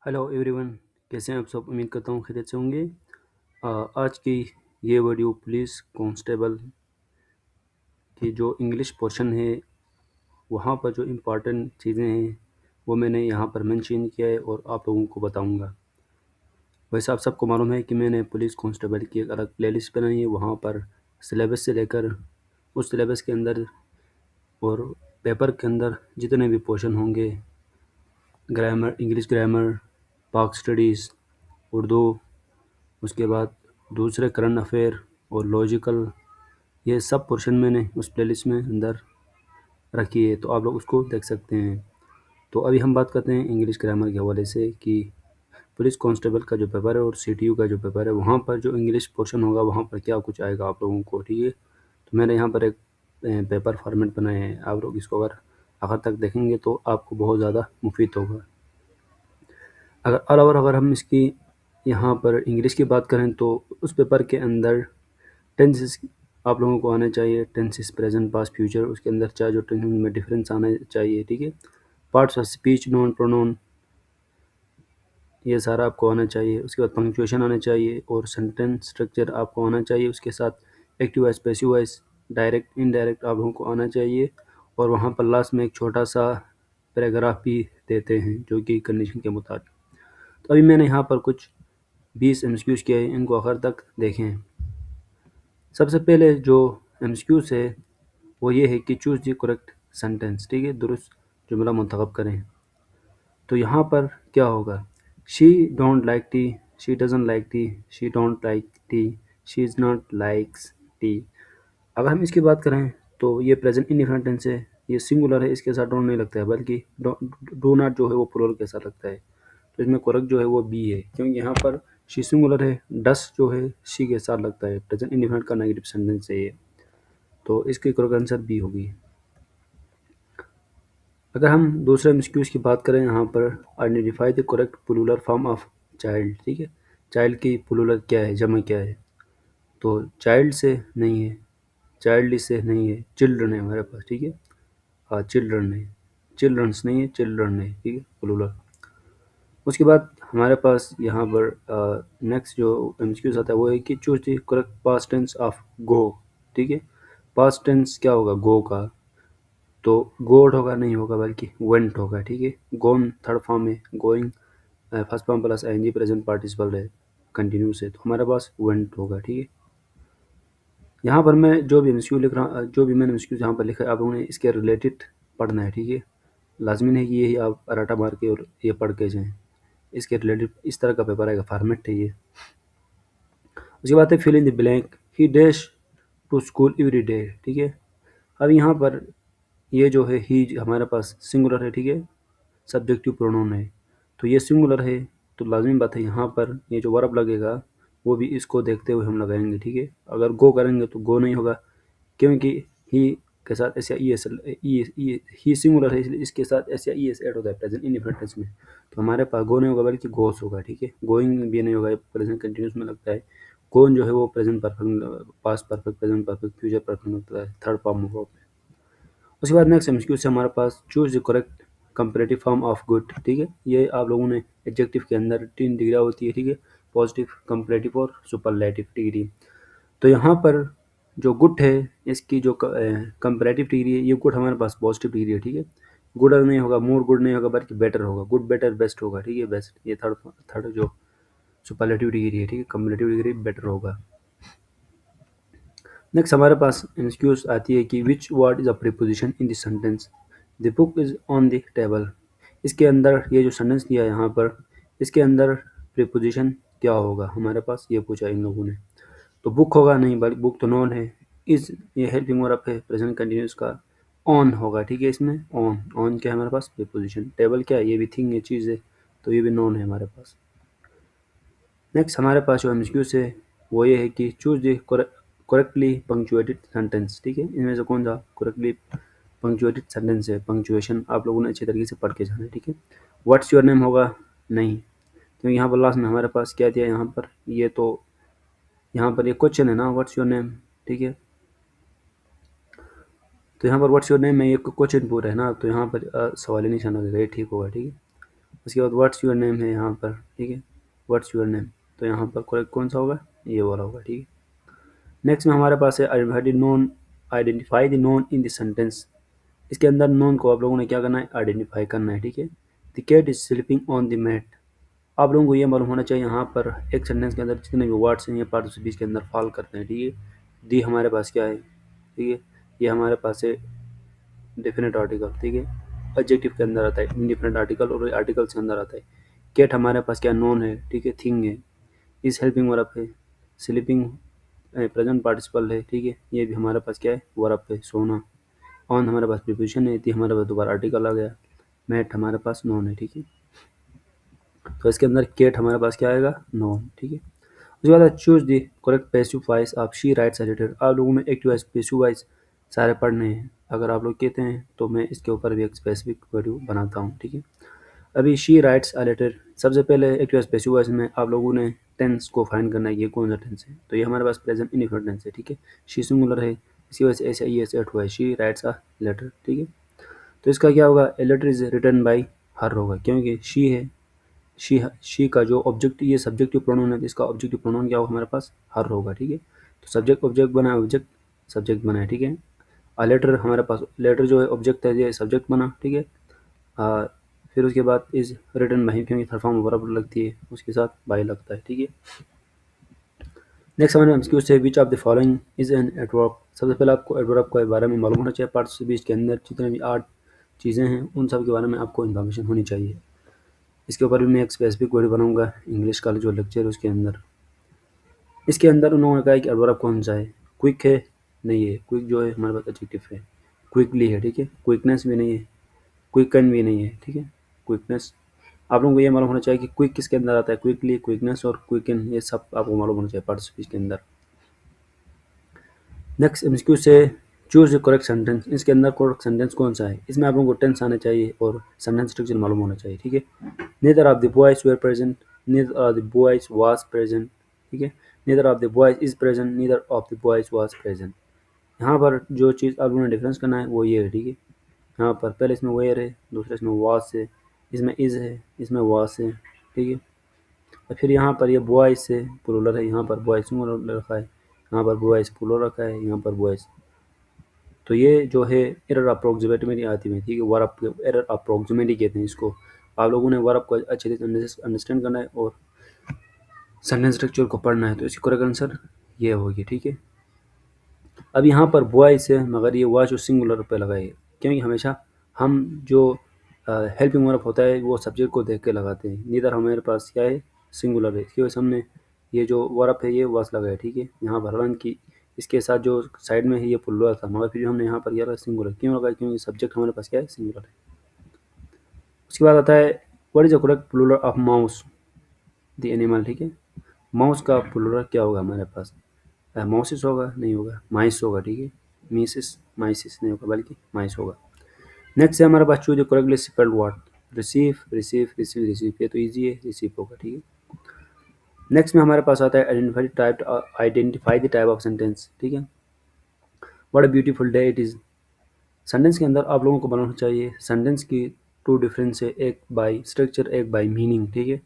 Hello everyone, कैसे हैं आप सब। उम्मीद करता हूँ खैरियत से होंगे। आज की ये वीडियो पुलिस कांस्टेबल की जो इंग्लिश पोर्शन है वहाँ पर जो इम्पोर्टेंट चीज़ें हैं वो मैंने यहाँ पर मेंशन किया है और आप लोगों को बताऊँगा। वैसे आप सबको मालूम है कि मैंने पुलिस कांस्टेबल की एक अलग प्लेलिस्ट बनाई है। वहाँ पर सिलेबस से लेकर उस सिलेबस के अंदर और पेपर के अंदर जितने भी पोर्शन होंगे, ग्रामर, इंग्लिश ग्रामर, पाक स्टडीज़, उर्दू, उसके बाद दूसरे करंट अफेयर और लॉजिकल, ये सब पोर्शन मैंने उस प्लेलिस्ट में अंदर रखी है, तो आप लोग उसको देख सकते हैं। तो अभी हम बात करते हैं इंग्लिश ग्रामर के हवाले से कि पुलिस कांस्टेबल का जो पेपर है और सीटीयू का जो पेपर है वहाँ पर जो इंग्लिश पोर्शन होगा वहाँ पर क्या कुछ आएगा आप लोगों को, ठीक है। तो मैंने यहाँ पर एक पेपर फॉर्मेट बनाए हैं। आप लोग इसको अगर आखिर तक देखेंगे तो आपको बहुत ज़्यादा मुफीद होगा। अगर हम इसकी यहाँ पर इंग्लिश की बात करें तो उस पेपर के अंदर टेंसेस आप लोगों को आने चाहिए। टेंसेस प्रेजेंट, पास्ट, फ्यूचर, उसके अंदर चाहे जो टेंसेस में डिफरेंस आना चाहिए, ठीक है। Parts of speech, non, pronoun, ये सारा आपको आना चाहिए। उसके बाद पंक्चुएशन आना चाहिए और सेंटेंस स्ट्रक्चर आपको आना चाहिए। उसके साथ active voice, passive voice, direct, indirect आप लोगों को आना चाहिए। और वहाँ पर लास्ट में एक छोटा सा पैराग्राफ भी देते हैं जो कि कंडीशन के मुताबिक। तो अभी मैंने यहाँ पर कुछ 20 एमसीक्यूज़ किए हैं, इनको आखिर तक देखें। सबसे पहले जो एमसीक्यूज़ है वो ये है कि चूज़ द करेक्ट सेंटेंस, ठीक है, दुरुस्त जुमला मुंतखब करें। तो यहाँ पर क्या होगा, she don't like T, she doesn't like T, she don't like T, she is not likes T. अगर हम इसकी बात करें तो ये प्रेजेंट इंडिफिनिट टेंस है, ये सिंगुलर है, इसके साथ डोंट नहीं लगता है, बल्कि डू नॉट जो है वो प्लूरल के साथ लगता है। तो इसमें करेक्ट जो है वो बी है, क्योंकि यहाँ पर शी सिंगुलर है, डस जो है शी के साथ लगता है, प्रेजेंट इंडिफिनिट का नेगेटिव सेंटेंस है ये। तो इसकी करेक्ट आंसर बी होगी। अगर हम दूसरे एमसीक्यूज़ की बात करें, यहाँ पर identify the correct plural form of child, ठीक है। चाइल्ड की प्लूरल क्या है, जमा क्या है। तो चाइल्ड से नहीं है, चाइल्ड से नहीं है, चिल्ड्रन है हमारे पास, ठीक है। हाँ, चिल्ड्रन है, चिल्ड्रंस नहीं है, चिल्ड्रन है, ठीक है, प्लूरल। उसके बाद हमारे पास यहाँ पर नेक्स्ट जो एमसीक्यूज़ आता है वो है कि choose the correct past tense of go, ठीक है। पास्ट टेंस क्या होगा गो का, तो गोड होगा नहीं होगा, बल्कि वेंट होगा, ठीक है। गोन थर्ड फॉर्म है, going first form plus ING present participle है, कंटिन्यूस है, तो हमारे पास वेंट होगा, ठीक है। यहाँ पर मैं जो भी एमसीक्यू लिख रहा हूँ, जो भी मैंने एमसीक्यू यहाँ पर लिखा है, आप लोगों ने इसके रिलेटेड पढ़ना है, ठीक है। लाजमी नहीं कि यही आप रटा मार के और ये पढ़ के जाएँ, इसके रिलेटेड इस तरह का पेपर आएगा, फॉर्मेट है ये। उसके बाद है fill in the blank, he dash to school every day, ठीक है। अब यहाँ पर ये जो है ही हमारे पास सिंगुलर है, ठीक है, सब्जेक्टिव प्रोनाउन है, तो ये सिंगुलर है, तो लाजमी बात है यहाँ पर ये जो वर्ब लगेगा वो भी इसको देखते हुए हम लगाएंगे, ठीक है। अगर गो करेंगे तो गो नहीं होगा, क्योंकि ही के साथ एस या ई एस, ही सिंगुलर है इसलिए इसके साथ एस या ई एस ऐड होता है प्रेजेंट इंडिफिनिट टेंस में, तो हमारे पास गो नहीं होगा बल्कि गोस होगा, ठीक है। गोइंग भी नहीं होगा, प्रेजेंट कंटिन्यूस में लगता है। गोन जो है वो present perfect, past perfect, present perfect, future perfect लगता है, थर्ड फॉर्म ऑफ। उसके बाद नेक्स्ट एमसीक्यू से हमारे पास choose the correct comparative form of good, ठीक है। ये आप लोगों ने एडजेक्टिव के अंदर 3 डिग्री होती है, ठीक है, पॉजिटिव, कंपैरेटिव और सुपरलेटिव डिग्री। तो यहाँ पर जो गुड है इसकी जो कंपैरेटिव डिग्री है, ये गुड हमारे पास पॉजिटिव डिग्री है, ठीक है। गुड नहीं होगा, मोर गुड नहीं होगा, बल्कि बेटर होगा, गुड बेटर बेस्ट होगा, ठीक है, बेस्ट ये थर्ड थर्ड जो सुपरलेटिव डिग्री है, ठीक है, कंपैरेटिव डिग्री बेटर होगा। नेक्स्ट हमारे पास एक्सक्यूज आती है कि which word is a preposition in this sentence, the book is on the table. इसके अंदर ये जो सेंटेंस दिया है यहाँ पर, इसके अंदर प्रीपोजिशन क्या होगा हमारे पास, ये पूछा इन लोगों ने। तो बुक होगा नहीं, बल्कि बुक तो नॉन है। इज ये हेल्पिंग वर्ब है प्रेजेंट कंटिन्यूस का, ऑन होगा, ठीक है, इसमें ऑन, ऑन क्या है हमारे पास प्रीपोजिशन। टेबल क्या है, ये भी थिंग है, चीज़ है, तो ये भी नॉन है हमारे पास। नेक्स्ट हमारे पास जो एमसीक्यूज है वो ये है कि choose the correctly punctuated sentence, ठीक है। इनमें से कौन सा करेक्टली पंक्चुएटेड सेंटेंस है। पंक्चुएशन आप लोगों ने अच्छे तरीके से पढ़ के जाना है, ठीक है। व्हाट्स योर नेम होगा नहीं, क्योंकि यहाँ पर लास्ट में हमारे पास क्या दिया, यहाँ पर ये तो यहाँ पर ये क्वेश्चन है ना, व्हाट्स योर नेम, ठीक है। तो यहाँ पर व्हाट्स योर नेम में ये क्वेश्चन पूरा है ना, तो यहाँ पर सवाल निशान लगेगा, ये ठीक होगा, ठीक है। उसके बाद व्हाट्स योर नेम है यहाँ पर, ठीक है, व्हाट्स योर नेम, तो यहाँ पर करेक्ट कौन सा होगा, ये वाला होगा, ठीक है। नेक्स्ट में हमारे पास है identify the known in the sentence. इसके अंदर नोन को आप लोगों ने क्या करना है, आइडेंटिफाई करना है, ठीक है। The cat is sleeping on the mat. आप लोगों को ये मालूम होना चाहिए यहाँ पर एक सेंटेंस के अंदर जितने भी वर्ड्स हैं ये पार्ट ऑफ स्पीच के अंदर फॉल करते हैं, ठीक है। दी हमारे पास क्या है, ठीक है, ये हमारे पास है डेफिनेट आर्टिकल, ठीक है, एडजेक्टिव के अंदर आता है, इंडिफिनेंट आर्टिकल और आर्टिकल्स के अंदर आता है। कैट हमारे पास क्या नोन है, ठीक है, थिंग है, इज हेल्पिंग वर्ब है, स्लीपिंग प्रेजेंट पार्टिसिपल है, ठीक है, ये भी हमारे पास क्या है, वर्ब है, सोना। ऑन हमारे पास प्रीपोजिशन है, थी हमारे पास दोबारा आर्टिकल आ गया, मैट हमारे पास नोन है, ठीक है। तो इसके अंदर केट हमारे पास क्या आएगा, नोन, ठीक है। उसके बाद choose the correct passive voice of she writes related. आप लोगों में एक्टिव वॉइस पैसिव वॉइस सारे पढ़ने हैं, अगर आप लोग कहते हैं तो मैं इसके ऊपर भी एक स्पेसिफिक वीडियो बनाता हूँ, ठीक है। अभी शी राइट्स रिलेटेड सबसे पहले एक्टिव वॉइस पैसिव वॉइस में आप लोगों ने टेंस को फाइंड करना है, ये कौन सा टेंस है, तो ये हमारे पास प्रेजेंट इंडिफिनिट टेंस है, ठीक है। शी सिंगुलर है, इसी वजह से ऐसे ये सेट हुआ है, शी राइट्स अ लेटर, ठीक है। तो इसका क्या होगा, a letter is written by her होगा, क्योंकि शी है, शी का जो ऑब्जेक्ट, ये सब्जेक्टिव प्रोनाउन है, इसका ऑब्जेक्टिव प्रोनाउन क्या होगा हमारे पास, हर होगा, ठीक है। तो सब्जेक्ट ऑब्जेक्ट बना, ऑब्जेक्ट सब्जेक्ट बना है, ठीक है। आ लेटर हमारे पास, लेटर जो है ऑब्जेक्ट है, ये सब्जेक्ट बना, ठीक है। आ, फिर उसके बाद इज रिटन बाई, क्योंकि थर्ड फॉर्म बराबर लगती है, उसके साथ बाई लगता है, ठीक है। नेक्स्ट हमारे एमसीक्यू से which of the following is an adverb. सबसे पहले आपको एडवर्ब के बारे में मालूम होना चाहिए, पार्ट्स ऑफ स्पीच के अंदर जितने भी 8 चीज़ें हैं उन सब के बारे में आपको इन्फॉर्मेशन होनी चाहिए। इसके ऊपर भी मैं एक स्पेसिफिक वीडियो बनाऊंगा इंग्लिश का जो लेक्चर है उसके अंदर। इसके अंदर उन्होंने कहा है कि एडवर्ब कौन सा है, क्विक है, नहीं है, क्विक जो है हमारे पास एडजेक्टिव है, क्विकली है, ठीक है, क्विकनेस भी नहीं है, क्विकन भी नहीं है, ठीक है, क्विकनेस। आप लोगों को ये मालूम होना चाहिए कि क्विक किसके अंदर आता है, क्विकली, क्विकनेस और क्विकन, ये सब आपको मालूम होना चाहिए पार्ट स्पीच के अंदर। नेक्स्ट एमसीक्यू से चूज द करेक्ट सेंटेंस। इसके अंदर करेक्ट सेंटेंस कौन सा है, इसमें आप लोगों को टेंस आना चाहिए और सेंटेंस स्ट्रक्चर मालूम होना चाहिए, ठीक है। Neither of the boys were present, neither of the boys was present, ठीक है। Neither of the boys is present, neither of the boys was present. यहाँ पर जो चीज़ आप लोगों ने डिफरेंस करना है वो ये है, ठीक है। यहाँ पर पहले इसमें वेयर है, दूसरे इसमें वाज है, इसमें इज है, इसमें वाज है, ठीक है। और फिर यहाँ पर ये बॉयज से प्लूरल है, यहाँ पर बॉयज सिंगुलर रखा है, यहाँ पर बॉयज प्लूरल रखा है, यहाँ पर बॉयज। तो ये जो है एरर अप्रोक्सीमेटली आती है, ठीक है, वर्ब एरर अप्रोक्सीमेटली कहते हैं इसको। आप लोगों ने वर्ब को अच्छे से अंडरस्टैंड करना है और सेंटेंस स्ट्रक्चर को पढ़ना है, तो इसकी करेक्ट आंसर ये होगी, ठीक है। अब यहाँ पर बॉयज है मगर ये वाज जो सिंगुलर पे लगाइए, क्योंकि हमेशा हम जो हेल्पिंग वर्ब होता है वो सब्जेक्ट को देख के लगाते हैं, नीदर हमारे पास क्या है, सिंगुलर है, इसकी वजह से हमने ये जो वर्ब है ये वाज लगाया, ठीक है। यहाँ पर हालांकि इसके साथ जो साइड में है ये प्लूरल था, मगर फिर हमने यहाँ पर किया सिंगुलर, क्यों लगाया, क्योंकि सब्जेक्ट हमारे पास क्या है, सिंगुलर है। उसके बाद आता है what is the correct plural of mouse the animal, ठीक है। माउस का प्लूरल क्या होगा हमारे पास, माउसिस होगा, नहीं होगा, माइस होगा, ठीक है, मीसिस माइसिस नहीं होगा बल्कि माइस होगा। नेक्स्ट है हमारे पास choose the correctly spelled word, receive receive receive receive, ये तो इजी है, रिसीव होगा, ठीक है। नेक्स्ट में हमारे पास आता है identify the type of sentence, ठीक है। What a beautiful day it is. Sentence के अंदर आप लोगों को बनाना चाहिए सेंटेंस की टू डिफरेंस है, एक बाय स्ट्रक्चर, एक बाय मीनिंग, ठीक है।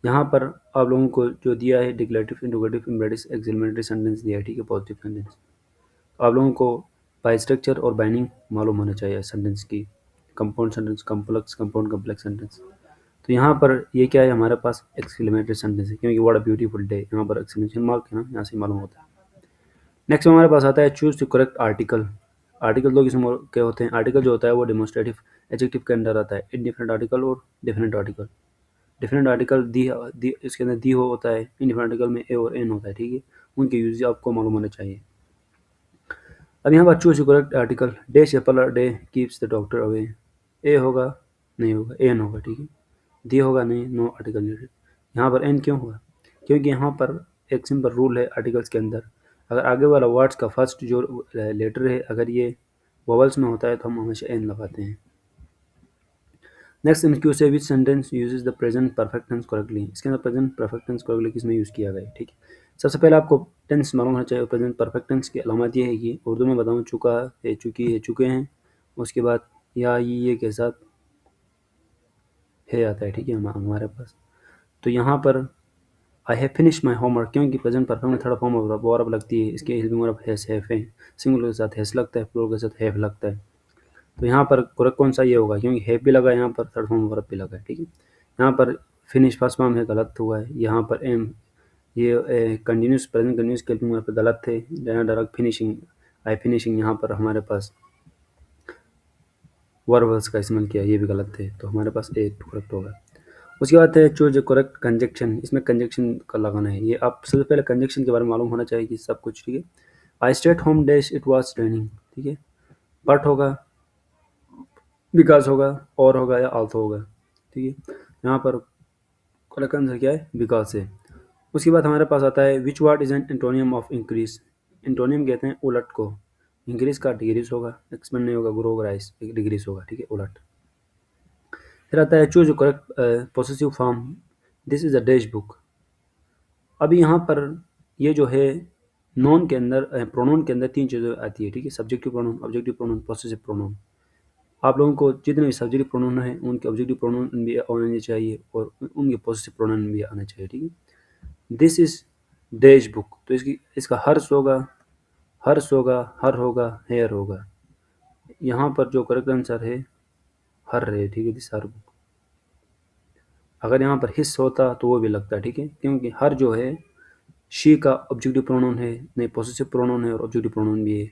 यहाँ पर आप लोगों को जो दिया है declarative, interrogative, imperative, exclamatory sentence दिया है, ठीक है, पॉजिटिव सेंटेंस। आप लोगों को बाय स्ट्रक्चर और बाइंडिंग मालूम होना चाहिए सेंटेंस की, compound sentence, complex compound complex sentence. तो यहाँ पर ये क्या है हमारे पास एक्सक्लेमेटरी सेंटेंस है, क्योंकि व्हाट अ ब्यूटीफुल डे, यहाँ पर एक्सक्लेमेशन मार्क है ना, यहाँ से मालूम होता है। नेक्स्ट हमारे पास आता है choose the correct article. Article दो किस्म के होते हैं, आर्टिकल जो होता है वो डेमोन्स्ट्रेटिव एडजेक्टिव के अंडर आता है, इंडिफिनिट आर्टिकल और डेफिनेट आर्टिकल। डिफरेंट आर्टिकल दी इसके अंदर दी हो होता है, इंडिफिनिट आर्टिकल में ए और एन होता है, ठीक है। उनके यूज आपको मालूम होना चाहिए। अब यहाँ पर चूज करेक्ट आर्टिकल, डे शेपर day keeps the doctor away. A होगा, नहीं होगा, एन होगा, ठीक है। दी होगा, नहीं, नो आर्टिकल नीडेड। यहाँ पर एन क्यों होगा, क्योंकि यहाँ पर एक सिंपल रूल है आर्टिकल्स के अंदर, अगर आगे वाला वर्ड्स का फर्स्ट जो लेटर है अगर ये वॉवल्स में होता है तो हम हमेशा एन लगाते हैं। नेक्स्ट एमसीक्यू से which sentence uses the present perfect tense correctly. इसके अंदर प्रेजेंट परफेक्ट टेंस करेक्टली किसमें यूज़ किया गया है, ठीक है। सबसे पहले आपको टेंस मालूम होना चाहिए, प्रेजेंट परफेक्ट टेंस की अलामत ये है कि उर्दू में बताऊँ चुका है, चुकी है, चुके हैं, उसके बाद या ये के साथ है आता है, ठीक है, हमारे पास। तो यहाँ पर I have finish my homework, क्योंकि प्रेजेंट परफेक्ट में थर्ड फॉर्म ऑफ वर्ब लगती है, इसके हेल्पिंग वर्ब हैज हैव है, सिंगुलर के साथ हैज लगता है, प्लूरल के साथ हैव लगता है। तो यहाँ पर करेक्ट कौन सा ये होगा, क्योंकि हैव भी लगा है यहाँ पर, थर्ड फॉर्म वर्ब भी लगा है, ठीक है। यहाँ पर फिनिश फर्स्ट फॉर्म है, गलत हुआ है। यहाँ पर एम ये कंटिन्यूस प्रेजेंट कंटिन्यूस के हेल्पिंग वर्ब पे गलत थे, डायरेक्ट फिनिशिंग आई फिनिशिंग, यहाँ पर हमारे पास वर्ब्स का इस्तेमाल किया, ये भी गलत थे, तो हमारे पास ए करेक्ट होगा। उसके बाद है चूज करेक्ट कंजक्शन, इसमें कंजक्शन का लगाना है। ये आप सबसे पहले कंजक्शन के बारे में मालूम होना चाहिए कि सब कुछ, ठीक है। I stayed home dash it was raining, ठीक है, बट होगा, बिकॉज होगा, और होगा या आल्सो होगा, ठीक है। यहाँ पर करेक्ट आंसर क्या है, बिकॉज है। उसके बाद हमारे पास आता है which word is an antonym of increase, antonym कहते हैं उलट को, इंक्रीज का डिग्रीज होगा, एक्सपेंड नहीं होगा, ग्रो होगा, राइस डिग्रीज होगा, ठीक है, उलट। फिर आता है choose correct possessive form, this is a dash book. अभी यहाँ पर ये जो है नॉन के अंदर प्रोनाउन के अंदर तीन चीज़ें आती है, ठीक है, subjective pronoun, objective pronoun, possessive pronoun. आप लोगों को जितने भी सब्जेक्टिव प्रोनाउन है उनके ऑब्जेक्टिव प्रोनाउन भी आने चाहिए और उनके पोसेसिव प्रोनाउन भी आने चाहिए, ठीक है। दिस इज डैश बुक, तो इसका हर्ष होगा, हर्ष होगा, हर होगा, हेयर होगा। यहाँ पर जो करेक्ट आंसर है हर है, ठीक है, दिस हर बुक। अगर यहाँ पर हिस्स होता तो वो भी लगता, ठीक है, क्योंकि हर जो है शी का ऑब्जेक्टिव प्रोनाउन है, नहीं पोसेसिव प्रोनाउन है और ऑब्जेक्टिव प्रोनाउन भी है,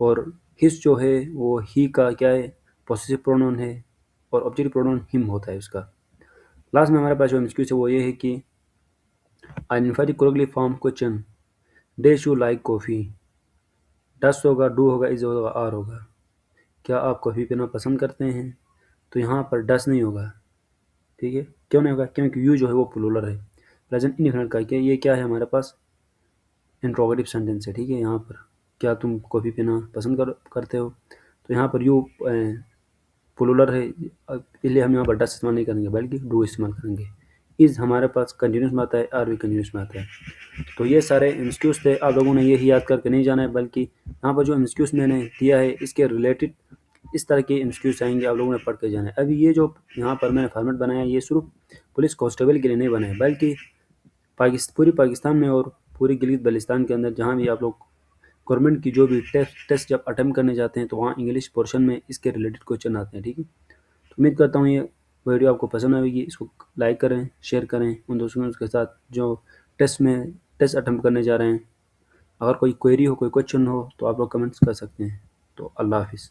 और हिस जो है वो ही का क्या है, पोसेसिव प्रोनाउन है और ऑब्जेक्टिव प्रोनाउन हिम होता है उसका। लास्ट में हमारे पास जो एमसीक्यू है वो ये है कि identify the correctly form question, dash you like coffee, does होगा, डू होगा, इज होगा, आर होगा। क्या आप कॉफ़ी पीना पसंद करते हैं, तो यहाँ पर डस नहीं होगा, ठीक है, क्यों नहीं होगा, क्योंकि यू जो है वो प्लूरल है, प्रेजेंट इंडेफिनिट का, क्या ये क्या है हमारे पास, इंट्रोगेटिव सेंटेंस है, ठीक है। यहाँ पर क्या तुम कॉफ़ी पीना पसंद करते हो, तो यहाँ पर यू प्लूरल है, इसलिए हम यहाँ पर डस इस्तेमाल नहीं करेंगे बल्कि डू इस्तेमाल करेंगे। इज़ हमारे पास कंटिन्यूस में आता है, आर भी कंटिन्यूस में आता है। तो ये सारे एमसीक्यूज़ थे, आप लोगों ने यही याद करके नहीं जाना है, बल्कि यहाँ पर जो एमसीक्यूज़ मैंने दिया है इसके रिलेटेड इस तरह के एमसीक्यूज़ आएंगे, आप लोगों ने पढ़ के जाना है। अभी ये जो यहाँ पर मैंने फॉर्मेट बनाया ये सिर्फ पुलिस कांस्टेबल के लिए नहीं बनाया, बल्कि पूरी पाकिस्तान में और पूरी गिलगित बल्तिस्तान के अंदर जहाँ भी आप लोग गवर्नमेंट की जो भी टेस्ट जब अटेम्प्ट करने जाते हैं तो वहाँ इंग्लिश पोर्शन में इसके रिलेटेड क्वेश्चन आते हैं, ठीक है। तो उम्मीद करता हूँ ये वीडियो आपको पसंद आएगी, इसको लाइक करें, शेयर करें उन दोस्तों के साथ जो टेस्ट अटेम्प्ट करने जा रहे हैं। अगर कोई क्वेरी हो, कोई क्वेश्चन हो तो आप लोग कमेंट्स कर सकते हैं। तो अल्लाह हाफिज़।